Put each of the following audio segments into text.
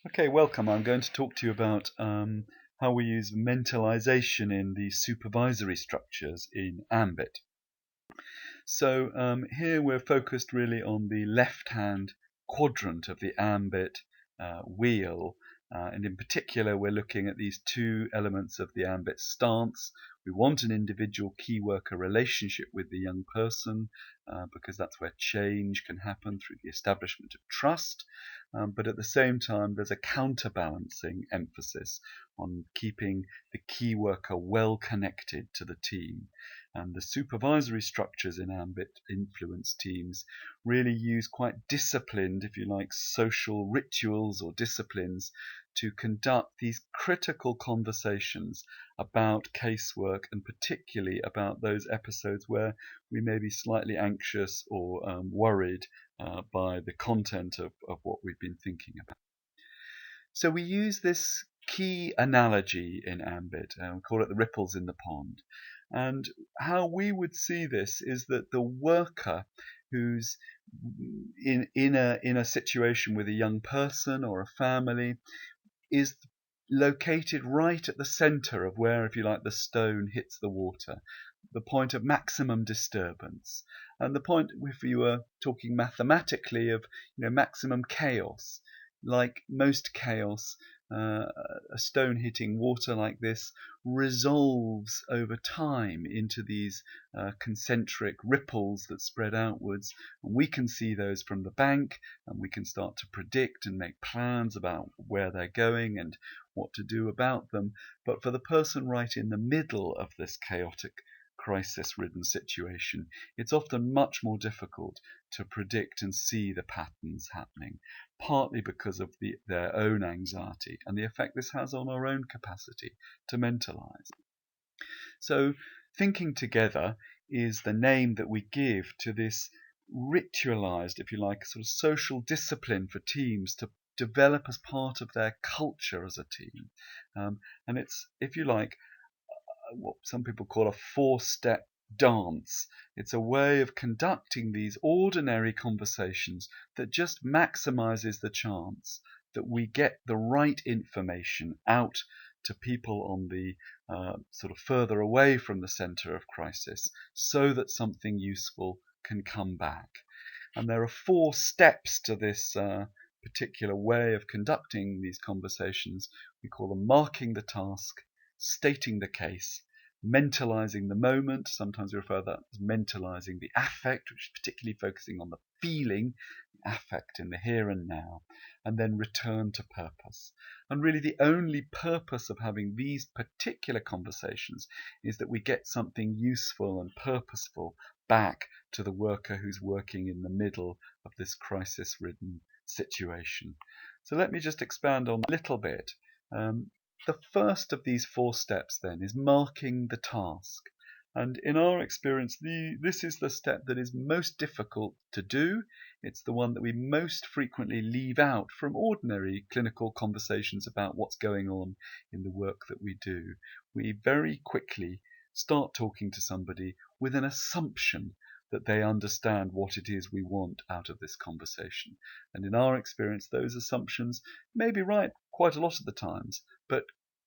Okay, welcome. I'm going to talk to you about how we use mentalization in the supervisory structures in AMBIT. So here we're focused really on the left-hand quadrant of the AMBIT wheel. And in particular, we're looking at these two elements of the AMBIT stance. We want an individual key worker relationship with the young person because that's where change can happen through the establishment of trust. But at the same time, there's a counterbalancing emphasis on keeping the key worker well connected to the team. And the supervisory structures in AMBIT-influenced teams really use quite disciplined, if you like, social rituals or disciplines to conduct these critical conversations about casework, and particularly about those episodes where we may be slightly anxious or worried by the content of what we've been thinking about. So we use this key analogy in AMBIT, we call it the ripples in the pond. And how we would see this is that the worker who's in a situation with a young person or a family is located right at the center of where, if you like, the stone hits the water, the point of maximum disturbance, and the point, if you were talking mathematically, of maximum chaos. Like most chaos, a stone hitting water like this resolves over time into these concentric ripples that spread outwards, and we can see those from the bank, and we can start to predict and make plans about where they're going and what to do about them. But for the person right in the middle of this chaotic, crisis-ridden situation, it's often much more difficult to predict and see the patterns happening, partly because of their own anxiety and the effect this has on our own capacity to mentalize. So thinking together is the name that we give to this ritualized, if you like, sort of social discipline for teams to develop as part of their culture as a team. And it's, if you like, what some people call a four-step dance. It's a way of conducting these ordinary conversations that just maximizes the chance that we get the right information out to people on the sort of further away from the center of crisis, so that something useful can come back. And there are four steps to this particular way of conducting these conversations. We call them marking the task, stating the case, mentalizing the moment. Sometimes we refer to that as mentalizing the affect, which is particularly focusing on the feeling, the affect in the here and now, and then return to purpose. And really the only purpose of having these particular conversations is that we get something useful and purposeful back to the worker who's working in the middle of this crisis-ridden situation. So let me just expand on a little bit. The first of these four steps then is marking the task. And in our experience, this is the step that is most difficult to do. It's the one that we most frequently leave out from ordinary clinical conversations about what's going on in the work that we do. We very quickly start talking to somebody with an assumption that they understand what it is we want out of this conversation. And in our experience, those assumptions may be right quite a lot of the times, but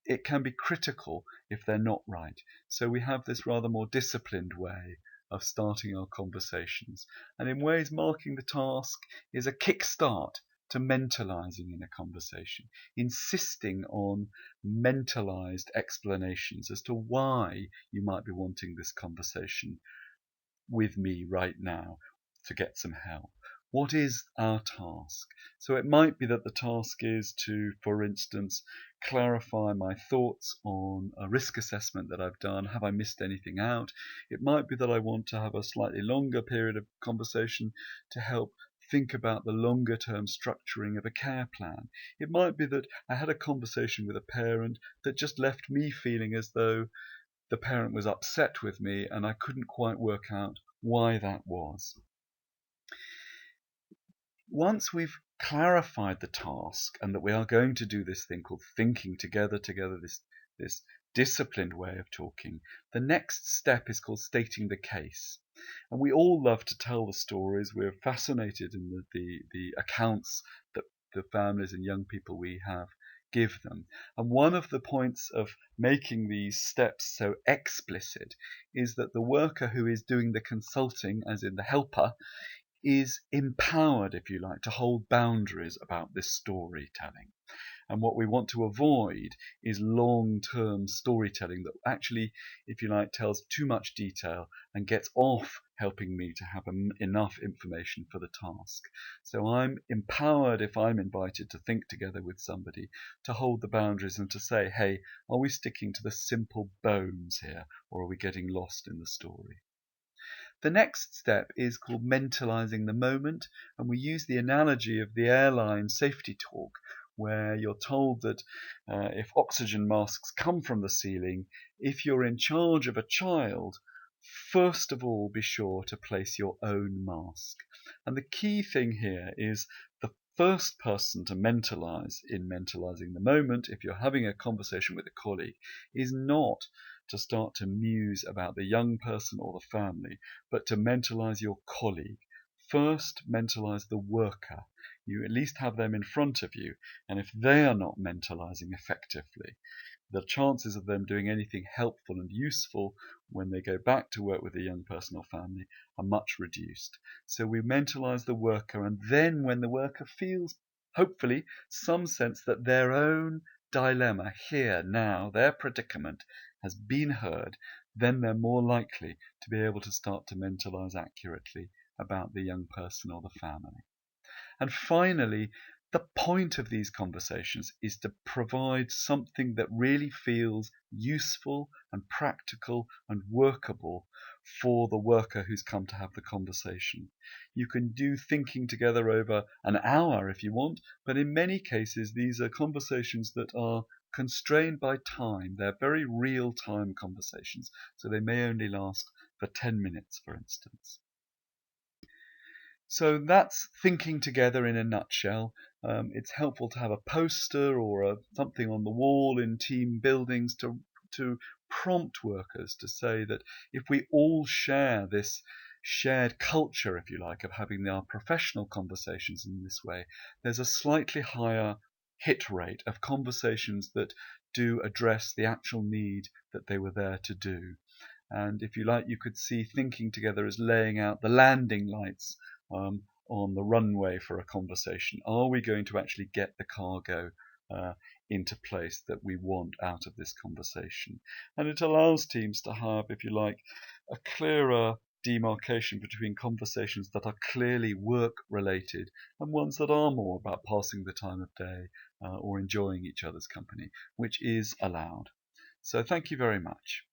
it can be critical if they're not right. So we have this rather more disciplined way of starting our conversations. And in ways, marking the task is a kickstart to mentalizing in a conversation, insisting on mentalized explanations as to why you might be wanting this conversation with me right now to get some help. What is our task? So it might be that the task is to, for instance, clarify my thoughts on a risk assessment that I've done. Have I missed anything out? It might be that I want to have a slightly longer period of conversation to help think about the longer term structuring of a care plan. It might be that I had a conversation with a parent that just left me feeling as though the parent was upset with me and I couldn't quite work out why that was. Once we've clarified the task and that we are going to do this thing called thinking together, this disciplined way of talking, the next step is called stating the case. And we all love to tell the stories. We're fascinated in the accounts that the families and young people we have give them. And one of the points of making these steps so explicit is that the worker who is doing the consulting, as in the helper, is empowered, if you like, to hold boundaries about this storytelling. And what we want to avoid is long-term storytelling that actually, if you like, tells too much detail and gets off helping me to have enough information for the task. So I'm empowered, if I'm invited to think together with somebody, to hold the boundaries and to say, hey, are we sticking to the simple bones here, or are we getting lost in the story? The next step is called mentalizing the moment, and we use the analogy of the airline safety talk, where you're told that if oxygen masks come from the ceiling, if you're in charge of a child, first of all be sure to place your own mask. And the key thing here is the first person to mentalize in mentalizing the moment, if you're having a conversation with a colleague, is not to start to muse about the young person or the family, but to mentalize your colleague. First, mentalize the worker. You at least have them in front of you, and if they are not mentalizing effectively, the chances of them doing anything helpful and useful when they go back to work with a young person or family are much reduced. So we mentalize the worker, and then when the worker feels, hopefully, some sense that their own dilemma here, now, their predicament has been heard, then they're more likely to be able to start to mentalize accurately about the young person or the family. And finally, the point of these conversations is to provide something that really feels useful and practical and workable for the worker who's come to have the conversation. You can do thinking together over an hour if you want, but in many cases these are conversations that are constrained by time. They're very real-time conversations, so they may only last for 10 minutes, for instance. So that's thinking together in a nutshell. It's helpful to have a poster or something on the wall in team buildings to prompt workers to say that if we all share this shared culture, if you like, of having our professional conversations in this way, there's a slightly higher hit rate of conversations that do address the actual need that they were there to do. And if you like, you could see thinking together as laying out the landing lights on the runway for a conversation. Are we going to actually get the cargo into place that we want out of this conversation? And it allows teams to have, if you like, a clearer demarcation between conversations that are clearly work related and ones that are more about passing the time of day or enjoying each other's company, which is allowed. So thank you very much.